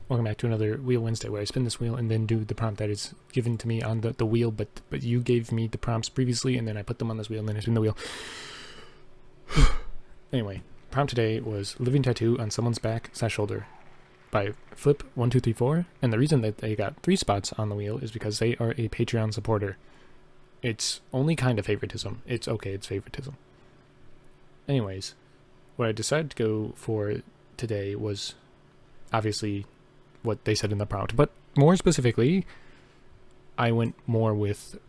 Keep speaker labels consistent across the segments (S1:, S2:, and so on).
S1: Welcome back to another Wheel Wednesday, where I spin this wheel and then do the prompt that is given to me on the wheel, but you gave me the prompts previously, and then I put them on this wheel, and then I spin the wheel. Anyway, prompt today was living tattoo on someone's back / shoulder by Flip1234, and the reason that they got 3 spots on the wheel is because they are a Patreon supporter. It's only kind of favoritism. It's okay, it's favoritism. Anyways, what I decided to go for today was obviously what they said in the prompt, but more specifically, I went more with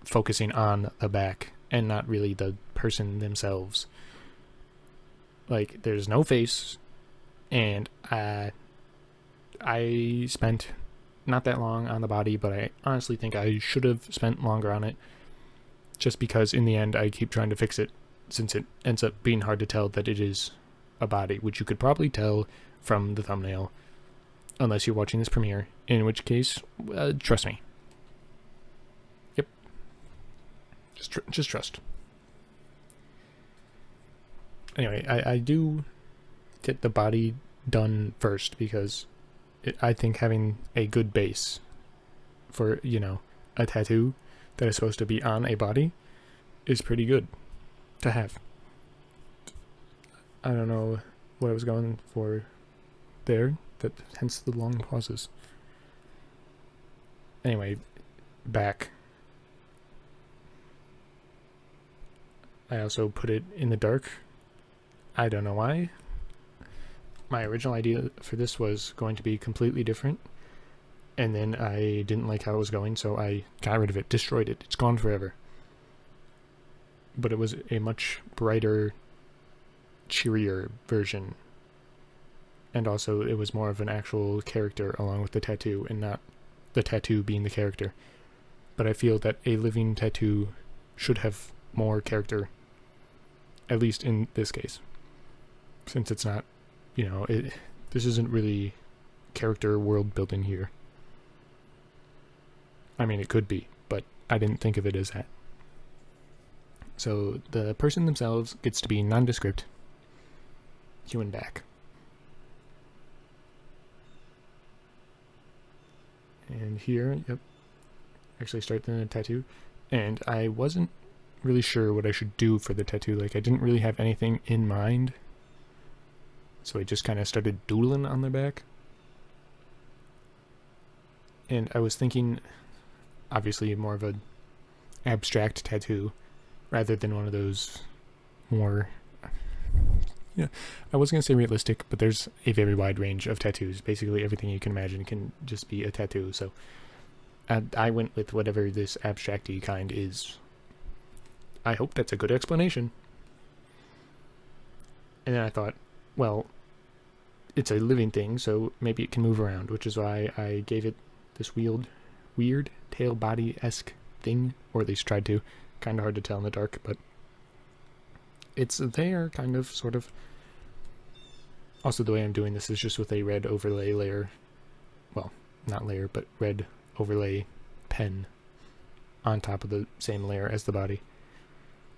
S1: focusing on the back and not really the person themselves. Like, there's no face, and I spent not that long on the body, but I honestly think I should have spent longer on it, just because in the end I keep trying to fix it, since it ends up being hard to tell that it is a body, which you could probably tell from the thumbnail, unless you're watching this premiere, in which case, trust me. Yep. Just trust. Anyway, I do get the body done first, because I think having a good base for, a tattoo that is supposed to be on a body is pretty good to have. I don't know what I was going for there, hence the long pauses. Anyway, back. I also put it in the dark. I don't know why. My original idea for this was going to be completely different, and then I didn't like how it was going, so I got rid of it, destroyed it. It's gone forever. But it was a much brighter, cheerier version. And also, it was more of an actual character along with the tattoo, and not the tattoo being the character. But I feel that a living tattoo should have more character, at least in this case. Since it's not, this isn't really character world building here. I mean, it could be, but I didn't think of it as that. So, the person themselves gets to be nondescript, human back. And here, yep, actually start the tattoo. And I wasn't really sure what I should do for the tattoo. Like, I didn't really have anything in mind. So I just kind of started doodling on their back. And I was thinking, obviously, more of an abstract tattoo, rather than one of those more... Yeah, I was going to say realistic, but there's a very wide range of tattoos. Basically, everything you can imagine can just be a tattoo. So I went with whatever this abstract-y kind is. I hope that's a good explanation. And then I thought, well, it's a living thing, so maybe it can move around, which is why I gave it this weird tail body-esque thing, or at least tried to. Kind of hard to tell in the dark, but it's there, kind of, sort of. Also, the way I'm doing this is just with a red overlay layer. Well, not layer, but red overlay pen on top of the same layer as the body,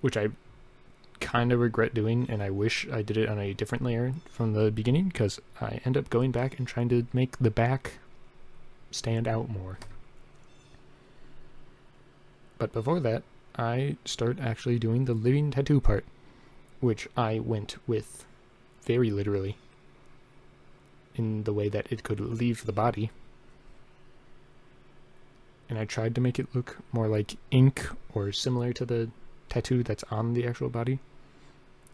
S1: which I kind of regret doing, and I wish I did it on a different layer from the beginning, because I end up going back and trying to make the back stand out more. But before that, I start actually doing the living tattoo part, which I went with very literally, in the way that it could leave the body. And I tried to make it look more like ink, or similar to the tattoo that's on the actual body.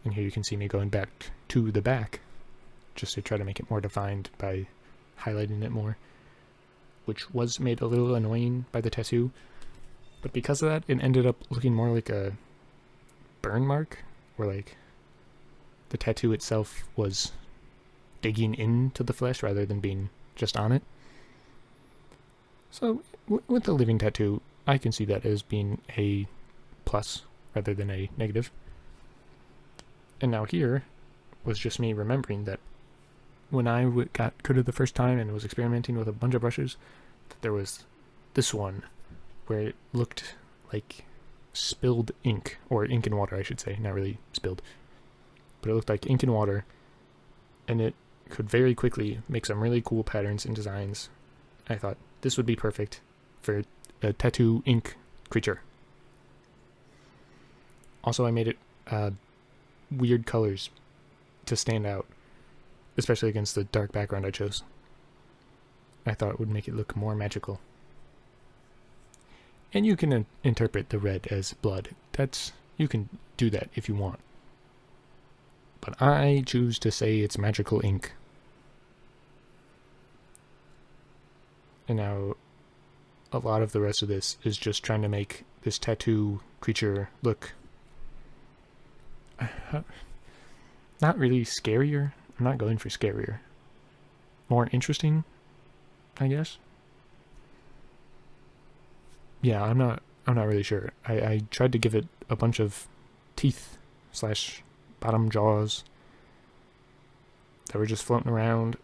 S1: And here you can see me going back to the back, just to try to make it more defined by highlighting it more, which was made a little annoying by the tattoo. But because of that, it ended up looking more like a burn mark, or like the tattoo itself was digging into the flesh rather than being just on it. So with the living tattoo, I can see that as being a plus rather than a negative. And now here was just me remembering that when I got good at the first time and was experimenting with a bunch of brushes, that there was this one where it looked like spilled ink, or ink and water, I should say, not really spilled, but it looked like ink and water, and it could very quickly make some really cool patterns and designs. I thought this would be perfect for a tattoo ink creature. Also, I made it weird colors to stand out, especially against the dark background I chose. I thought it would make it look more magical. And you can interpret the red as blood. You can do that if you want. But I choose to say it's magical ink. And now a lot of the rest of this is just trying to make this tattoo creature look not really scarier. I'm not going for scarier. More interesting, I guess. Yeah, I'm not really sure. I tried to give it a bunch of teeth / bottom jaws that were just floating around.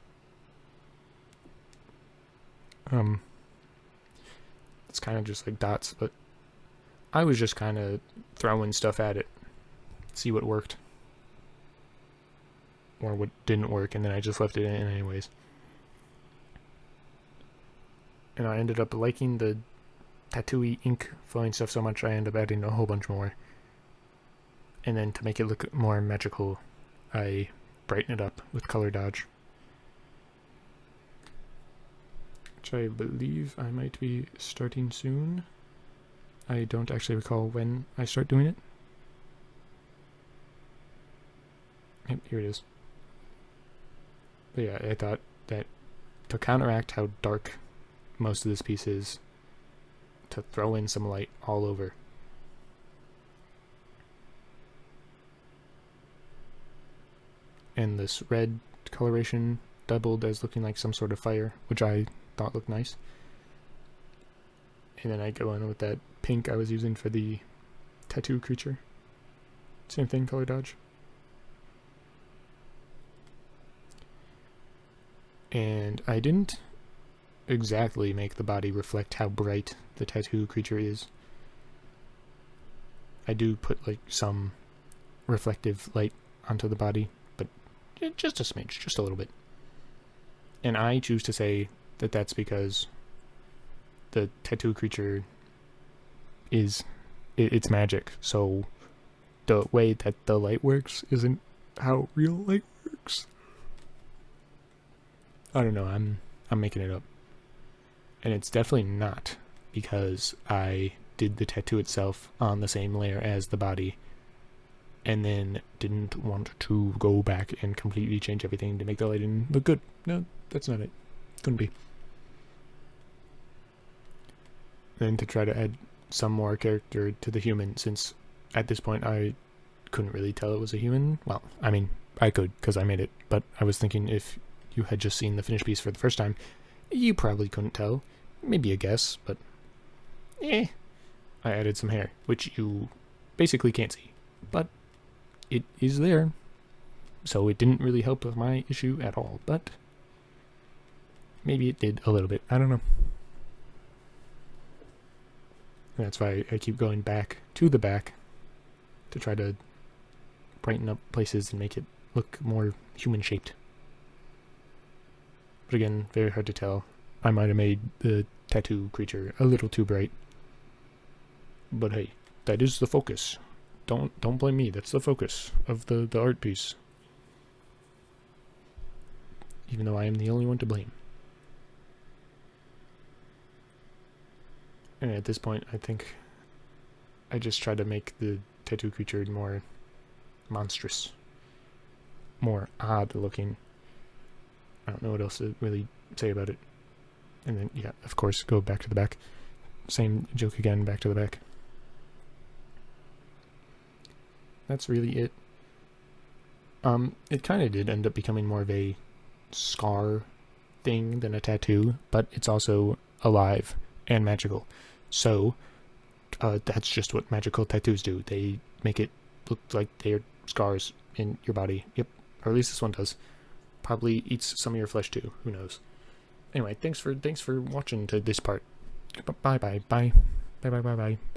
S1: It's kind of just like dots, but I was just kind of throwing stuff at it, see what worked or what didn't work, and then I just left it in anyways. And I ended up liking the tattooy ink flowing stuff so much I ended up adding a whole bunch more. And then to make it look more magical, I brighten it up with color dodge, which I believe I might be starting soon. I don't actually recall when I start doing it. Yep, here it is. But yeah, I thought that to counteract how dark most of this piece is, to throw in some light all over. And this red coloration doubled as looking like some sort of fire, which I thought looked nice. And then I go in with that pink I was using for the tattoo creature. Same thing, color dodge. And I didn't exactly make the body reflect how bright the tattoo creature is. I do put like some reflective light onto the body, but just a smidge, just a little bit. And I choose to say that that's because the tattoo creature it's magic, so the way that the light works isn't how real light works. I don't know, I'm making it up. And it's definitely not because I did the tattoo itself on the same layer as the body and then didn't want to go back and completely change everything to make the lighting look good. No, that's not it. Couldn't be. Then to try to add some more character to the human, since at this point I couldn't really tell it was a human. Well, I mean, I could because I made it, but I was thinking if you had just seen the finished piece for the first time, you probably couldn't tell. Maybe a guess, but I added some hair, which you basically can't see, but it is there. So it didn't really help with my issue at all, but maybe it did a little bit. I don't know. And that's why I keep going back to the back to try to brighten up places and make it look more human-shaped. But again, very hard to tell. I might have made the tattoo creature a little too bright. But hey, that is the focus. Don't blame me. That's the focus of the art piece. Even though I am the only one to blame. And at this point, I think I just try to make the tattoo creature more monstrous. More odd looking. I don't know what else to really say about it. And then, yeah, of course, go back to the back. Same joke again, back to the back. That's really it. It kind of did end up becoming more of a scar thing than a tattoo, but it's also alive and magical. So, that's just what magical tattoos do. They make it look like they're scars in your body. Yep, or at least this one does. Probably eats some of your flesh too. Who knows? Anyway, thanks for watching to this part. Bye. Bye. Goodbye.